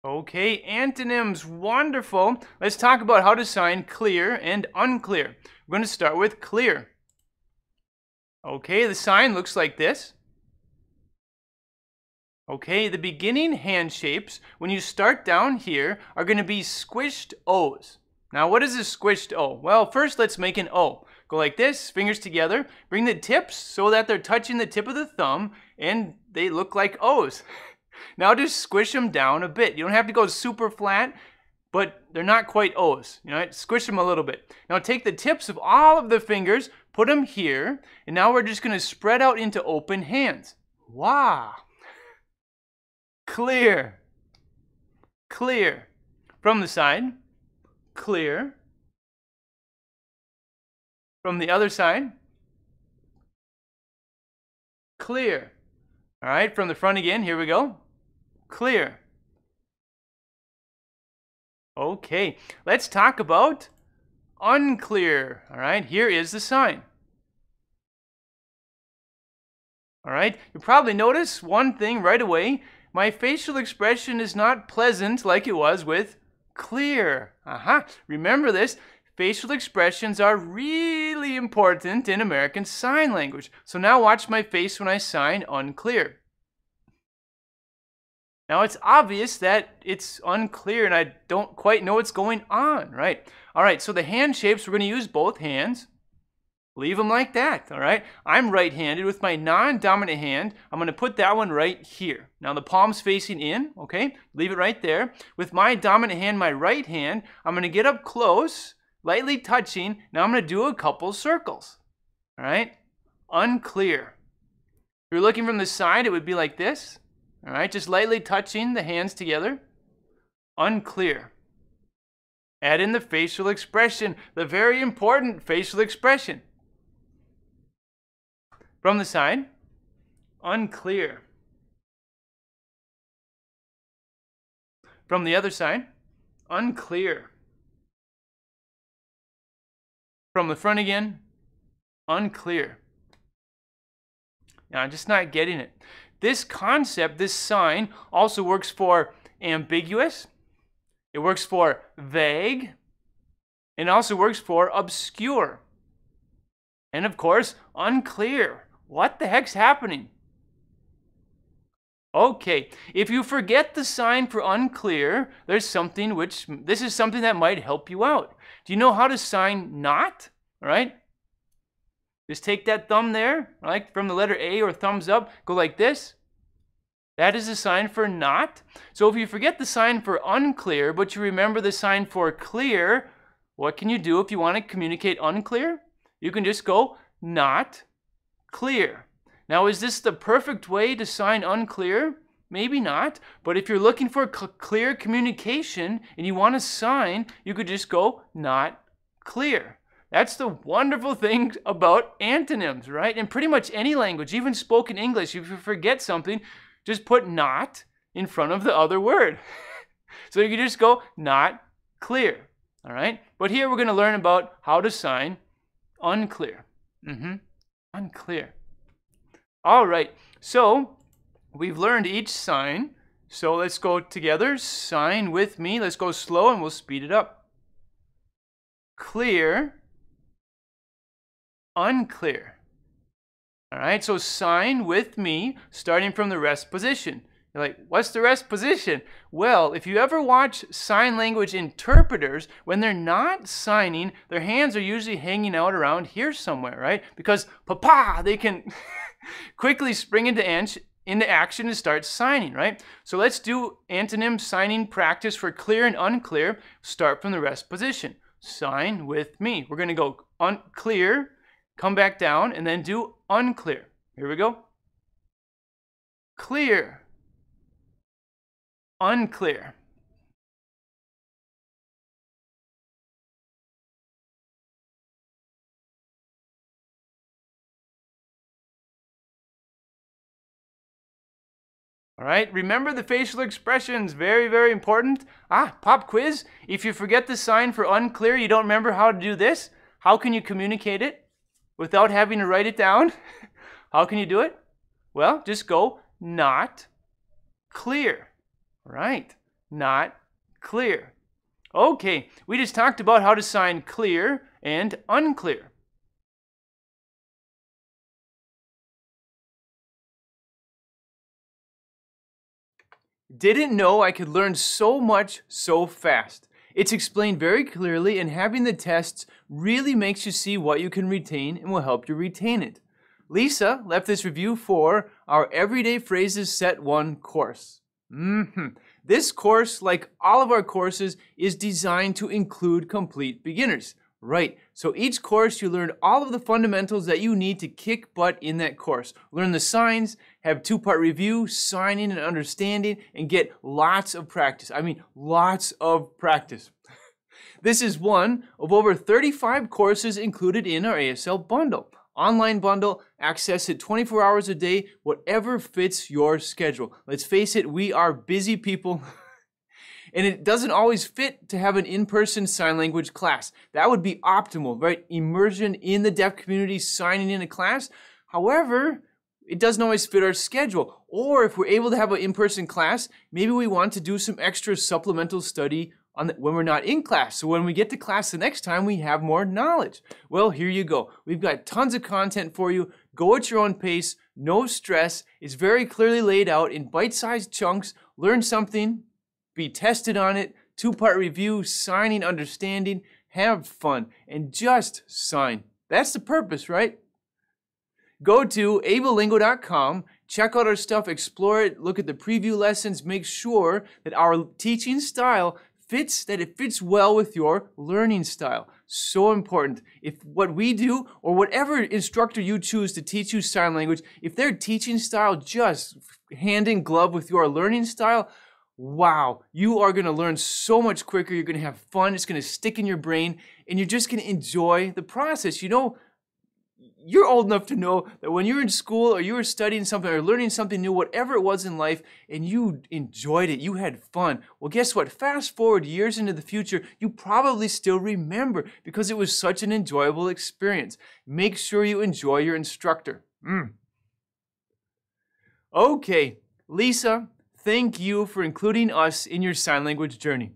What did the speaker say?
Okay, antonyms, wonderful. Let's talk about how to sign clear and unclear. We're going to start with clear. Okay, the sign looks like this. Okay, the beginning hand shapes, when you start down here, are going to be squished O's. Now, what is a squished O? Well, first let's make an O. Go like this, fingers together, bring the tips so that they're touching the tip of the thumb, and they look like O's. Now just squish them down a bit. You don't have to go super flat, but they're not quite O's. You know, squish them a little bit. Now take the tips of all of the fingers, put them here, and now we're just going to spread out into open hands. Wow! Clear. Clear. From the side, clear. From the other side, clear. All right, from the front again, here we go. Clear. Okay, let's talk about unclear. All right, here is the sign. All right, you probably notice one thing right away. My facial expression is not pleasant like it was with clear. Remember this. Facial expressions are really important in American Sign Language. So now watch my face when I sign unclear. Now it's obvious that it's unclear and I don't quite know what's going on, right? All right, so the hand shapes, we're going to use both hands. Leave them like that, all right? I'm right-handed with my non-dominant hand. I'm going to put that one right here. Now the palm's facing in, okay? Leave it right there. With my dominant hand, my right hand, I'm going to get up close, lightly touching. Now I'm going to do a couple circles, all right? Unclear. If you're looking from the side, it would be like this. All right, just lightly touching the hands together. Unclear. Add in the facial expression, the very important facial expression. From the side, unclear. From the other side, unclear. From the front again, unclear. Now, I'm just not getting it. This concept, this sign, also works for ambiguous, it works for vague, and also works for obscure. And of course, unclear. What the heck's happening? Okay, if you forget the sign for unclear, this is something that might help you out. Do you know how to sign not? All right? Just take that thumb there, right, from the letter A or thumbs up, go like this. That is a sign for not. So if you forget the sign for unclear, but you remember the sign for clear, what can you do if you want to communicate unclear? You can just go not clear. Now, is this the perfect way to sign unclear? Maybe not, but if you're looking for clear communication and you want to sign, you could just go not clear. That's the wonderful thing about antonyms, right? In pretty much any language, even spoken English, if you forget something, just put not in front of the other word. So you can just go not clear, all right? But here we're going to learn about how to sign unclear. Unclear. All right, so we've learned each sign. So let's go together. Sign with me. Let's go slow and we'll speed it up. Clear. Unclear. All right, so sign with me, starting from the rest position. You're like, what's the rest position? Well, if you ever watch sign language interpreters, when they're not signing, their hands are usually hanging out around here somewhere, right? Because they can quickly spring into action and start signing, right? So let's do antonym signing practice for clear and unclear. Start from the rest position. Sign with me. We're going to go unclear, come back down, and then do unclear. Here we go. Clear. Unclear. All right, remember the facial expressions, very, very important. Pop quiz. If you forget the sign for unclear, you don't remember how to do this, how can you communicate it without having to write it down? How can you do it? Well, just go not clear. Right. not clear. Okay, we just talked about how to sign clear and unclear. Didn't know I could learn so much so fast. It's explained very clearly, and having the tests really makes you see what you can retain and will help you retain it. Lisa left this review for our Everyday Phrases Set 1 course. This course, like all of our courses, is designed to include complete beginners. Right, so each course you learn all of the fundamentals that you need to kick butt in that course. Learn the signs, have two-part review, signing and understanding, and get lots of practice. I mean, lots of practice. This is one of over 35 courses included in our ASL Bundle. Online bundle, access it 24 hours a day, whatever fits your schedule. Let's face it, we are busy people. And it doesn't always fit to have an in-person sign language class. That would be optimal, right? Immersion in the deaf community, signing in a class. However, it doesn't always fit our schedule. Or if we're able to have an in-person class, maybe we want to do some extra supplemental study when we're not in class. So when we get to class the next time, we have more knowledge. Well, here you go. We've got tons of content for you. Go at your own pace, no stress. It's very clearly laid out in bite-sized chunks. Learn something. Be tested on it, two-part review, signing, understanding, have fun, and just sign. That's the purpose, right? Go to ablelingo.com, check out our stuff, explore it, look at the preview lessons, make sure that our teaching style fits well with your learning style. So important. If what we do, or whatever instructor you choose to teach you sign language, if their teaching style just hand in glove with your learning style, wow, you are going to learn so much quicker. You're going to have fun. It's going to stick in your brain, and you're just going to enjoy the process. You know, you're old enough to know that when you're in school or you were studying something or learning something new, whatever it was in life, and you enjoyed it, you had fun. Well, guess what? Fast forward years into the future, you probably still remember because it was such an enjoyable experience. Make sure you enjoy your instructor. Okay, Lisa, thank you for including us in your sign language journey.